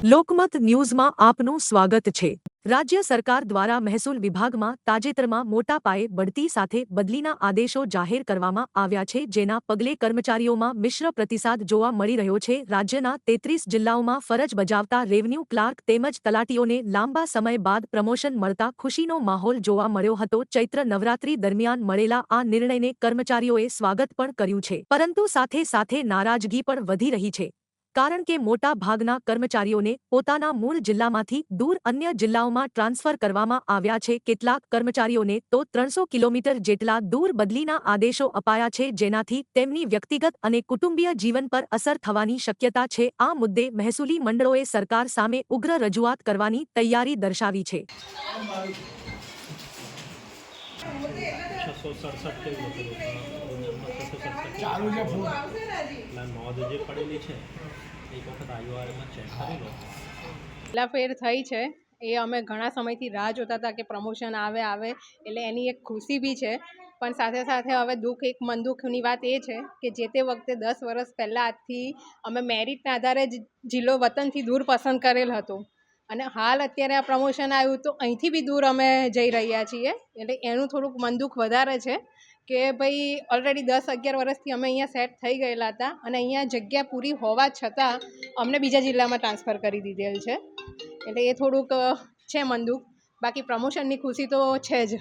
લોકમત ન્યૂઝમાં આપનું સ્વાગત છે। રાજ્ય સરકાર દ્વારા મહેસૂલ વિભાગમાં તાજેતરમાં મોટા પાયે બઢતી સાથે બદલીના આદેશો જાહેર કરવામાં આવ્યા છે, જેના પગલે કર્મચારીઓમાં મિશ્ર પ્રતિસાદ જોવા મળી રહ્યો છે। રાજ્યના 33 જિલ્લાઓમાં ફરજ બજાવતા રેવન્યુ ક્લાર્ક તેમજ તલાટીઓને લાંબા સમય બાદ પ્રમોશન મળતા ખુશીનો માહોલ જોવા મળ્યો હતો। ચૈત્ર નવરાત્રી દરમિયાન મળેલા આ નિર્ણયને કર્મચારીઓએ સ્વાગત પણ કર્યું છે, પરંતુ સાથે સાથે નારાજગી પણ વધી રહી છે, કારણ કે મોટા ભાગના કર્મચારીઓને પોતાના મૂળ જિલ્લામાંથી દૂર અન્ય જિલ્લાઓમાં ટ્રાન્સફર કરવામાં આવ્યા છે। કેટલાક કર્મચારીઓને તો 300 કિલોમીટર જેટલા દૂર બદલીના આદેશો અપાયા છે, જેનાથી તેમની વ્યક્તિગત અને કુટુંબીય જીવન પર અસર થવાની શક્યતા છે। આ મુદ્દે મહેસૂલી મંડળોએ સરકાર સામે ઉગ્ર રજૂઆત કરવાની તૈયારી દર્શાવી છે। 667 के चालू છે ફોન એટલે નોંધ જે પડેલી છે એક વખત આયુઆરમાં ચેક કરી લો। ફેર થઈ છે એ અમે ઘણા સમયથી રાહ જોતા હતા કે પ્રમોશન આવે એટલે એની એક ખુશી બી છે, પણ સાથે સાથે હવે મન દુઃખની વાત એ છે કે જે તે વખતે 10 વર્ષ પહેલાં આજથી અમે મેરિટના આધારે જ જિલ્લો વતનથી દૂર પસંદ કરેલ હતો, અને હાલ અત્યારે આ પ્રમોશન આવ્યું તો અહીંથી બી દૂર અમે જઈ રહ્યા છીએ, એટલે એનું થોડુંક મન દુઃખ વધારે છે કે ભાઈ ઓલરેડી 10-11 વર્ષથી અમે અહીંયા સેટ થઈ ગયેલા હતા અને અહીંયા જગ્યા પૂરી હોવા છતાં અમને બીજા જિલ્લામાં ટ્રાન્સફર કરી દીધેલ છે, એટલે એ થોડુંક છે મન દુઃખ। બાકી પ્રમોશનની ખુશી તો છે જ।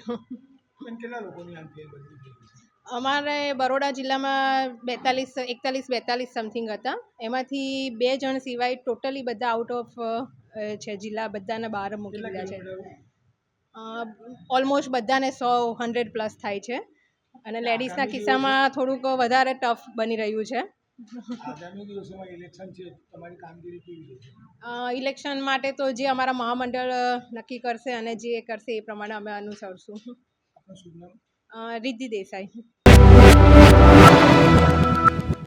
અમારે બરોડા જિલ્લામાં 41-42 સમથિંગ હતા, એમાંથી 2 જણ સિવાય ટોટલી બધા આઉટ ઓફ છે જિલ્લા, બધાને બહાર મૂકી દીધા છે। ઓલમોસ્ટ બધાને 100 પ્લસ થાય છે, અને લેડીઝના કિસ્સામાં થોડુંક વધારે ટફ બની રહ્યું છે। ઇલેક્શન માટે તો જે અમારા મહામંડળ નક્કી કરશે અને જે કરશે એ પ્રમાણે અમે અનુસરશું। રિદ્ધિ દેસાઈ।